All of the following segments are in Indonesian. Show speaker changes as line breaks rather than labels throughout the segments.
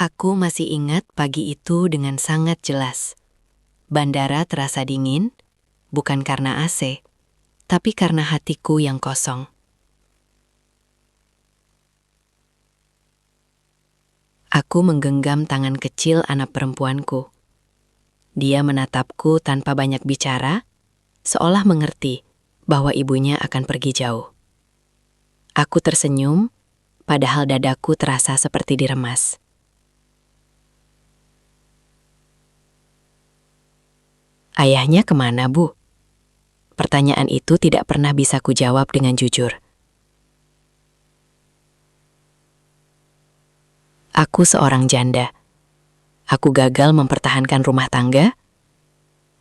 Aku masih ingat pagi itu dengan sangat jelas. Bandara terasa dingin, bukan karena AC, tapi karena hatiku yang kosong. Aku menggenggam tangan kecil anak perempuanku. Dia menatapku tanpa banyak bicara, seolah mengerti bahwa ibunya akan pergi jauh. Aku tersenyum, padahal dadaku terasa seperti diremas. Ayahnya kemana, Bu? Pertanyaan itu tidak pernah bisa kujawab dengan jujur. Aku seorang janda. Aku gagal mempertahankan rumah tangga,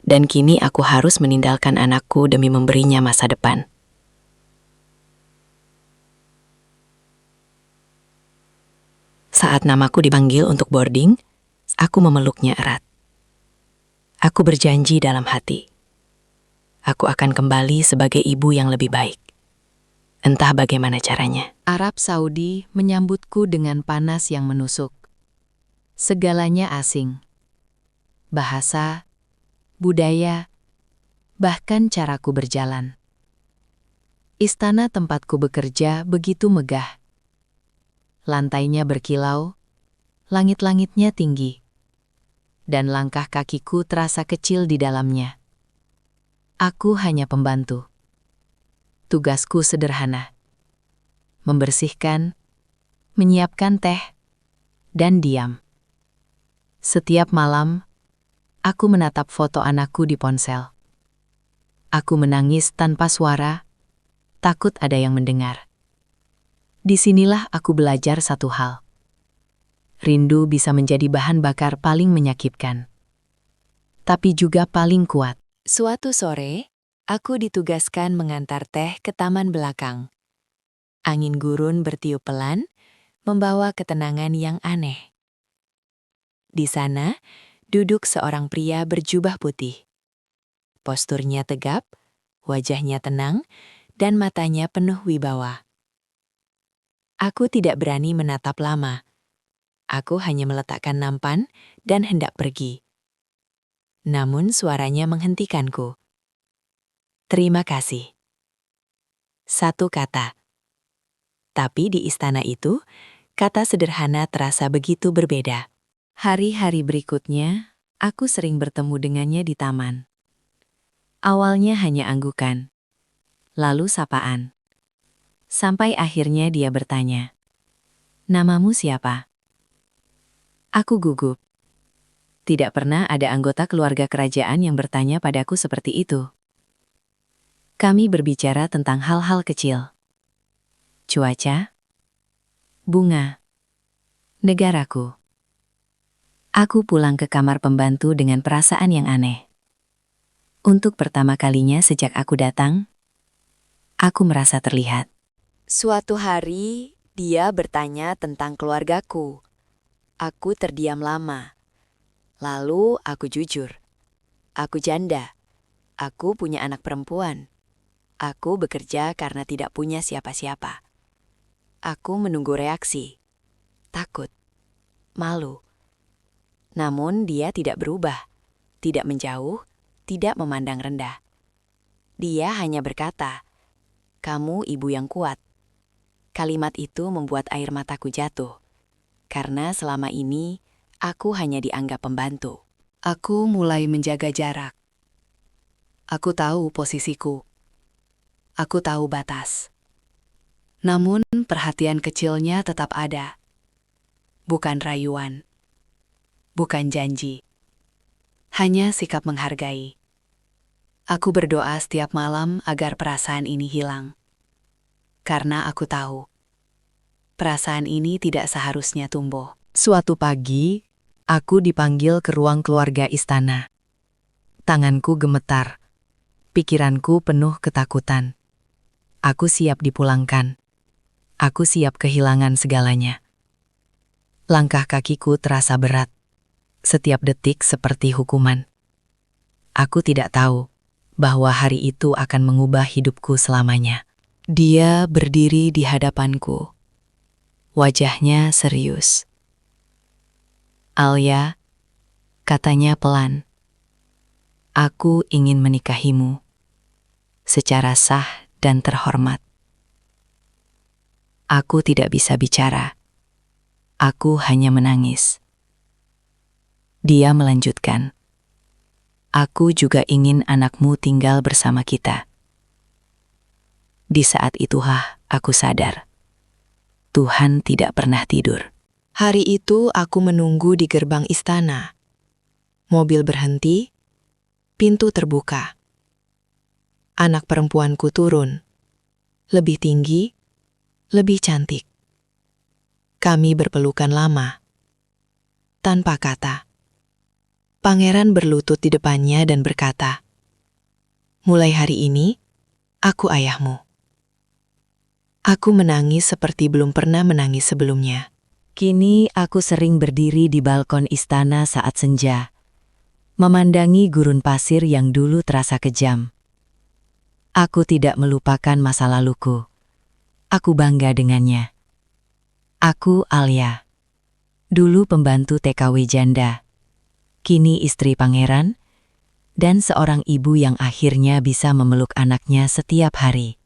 dan kini aku harus meninggalkan anakku demi memberinya masa depan. Saat namaku dipanggil untuk boarding, aku memeluknya erat. Aku berjanji dalam hati. Aku akan kembali sebagai ibu yang lebih baik. Entah bagaimana caranya.
Arab Saudi menyambutku dengan panas yang menusuk. Segalanya asing. Bahasa, budaya, bahkan caraku berjalan. Istana tempatku bekerja begitu megah. Lantainya berkilau, langit-langitnya tinggi, dan langkah kakiku terasa kecil di dalamnya. Aku hanya pembantu. Tugasku sederhana. Membersihkan, menyiapkan teh, dan diam. Setiap malam, aku menatap foto anakku di ponsel. Aku menangis tanpa suara, takut ada yang mendengar. Disinilah aku belajar satu hal. Rindu bisa menjadi bahan bakar paling menyakitkan, tapi juga paling kuat. Suatu sore, aku ditugaskan mengantar teh ke taman belakang. Angin gurun bertiup pelan, membawa ketenangan yang aneh. Di sana, duduk seorang pria berjubah putih. Posturnya tegap, wajahnya tenang, dan matanya penuh wibawa. Aku tidak berani menatap lama. Aku hanya meletakkan nampan dan hendak pergi. Namun suaranya menghentikanku. Terima kasih. Satu kata. Tapi di istana itu, kata sederhana terasa begitu berbeda. Hari-hari berikutnya, aku sering bertemu dengannya di taman. Awalnya hanya anggukan, lalu sapaan. Sampai akhirnya dia bertanya, "Namamu siapa?" Aku gugup. Tidak pernah ada anggota keluarga kerajaan yang bertanya padaku seperti itu. Kami berbicara tentang hal-hal kecil. Cuaca, bunga, negaraku. Aku pulang ke kamar pembantu dengan perasaan yang aneh. Untuk pertama kalinya sejak aku datang, aku merasa terlihat. Suatu hari, dia bertanya tentang keluargaku. Aku terdiam lama. Lalu aku jujur. Aku janda. Aku punya anak perempuan. Aku bekerja karena tidak punya siapa-siapa. Aku menunggu reaksi. Takut. Malu. Namun dia tidak berubah. Tidak menjauh, tidak memandang rendah. Dia hanya berkata, "Kamu ibu yang kuat." Kalimat itu membuat air mataku jatuh. Karena selama ini, aku hanya dianggap pembantu. Aku mulai menjaga jarak. Aku tahu posisiku. Aku tahu batas. Namun perhatian kecilnya tetap ada. Bukan rayuan. Bukan janji. Hanya sikap menghargai. Aku berdoa setiap malam agar perasaan ini hilang. Karena aku tahu, perasaan ini tidak seharusnya tumbuh. Suatu pagi, aku dipanggil ke ruang keluarga istana. Tanganku gemetar. Pikiranku penuh ketakutan. Aku siap dipulangkan. Aku siap kehilangan segalanya. Langkah kakiku terasa berat. Setiap detik seperti hukuman. Aku tidak tahu bahwa hari itu akan mengubah hidupku selamanya. Dia berdiri di hadapanku. Wajahnya serius.
Alia, katanya pelan. Aku ingin menikahimu secara sah dan terhormat. Aku tidak bisa bicara. Aku hanya menangis. Dia melanjutkan. Aku juga ingin anakmu tinggal bersama kita. Di saat itulah aku sadar. Tuhan tidak pernah tidur.
Hari itu aku menunggu di gerbang istana. Mobil berhenti, pintu terbuka. Anak perempuanku turun. Lebih tinggi, lebih cantik. Kami berpelukan lama. Tanpa kata. Pangeran berlutut di depannya dan berkata, "Mulai hari ini, aku ayahmu." Aku menangis seperti belum pernah menangis sebelumnya.
Kini aku sering berdiri di balkon istana saat senja, memandangi gurun pasir yang dulu terasa kejam. Aku tidak melupakan masa laluku. Aku bangga dengannya. Aku Alia. Dulu pembantu TKW janda. Kini istri pangeran, dan seorang ibu yang akhirnya bisa memeluk anaknya setiap hari.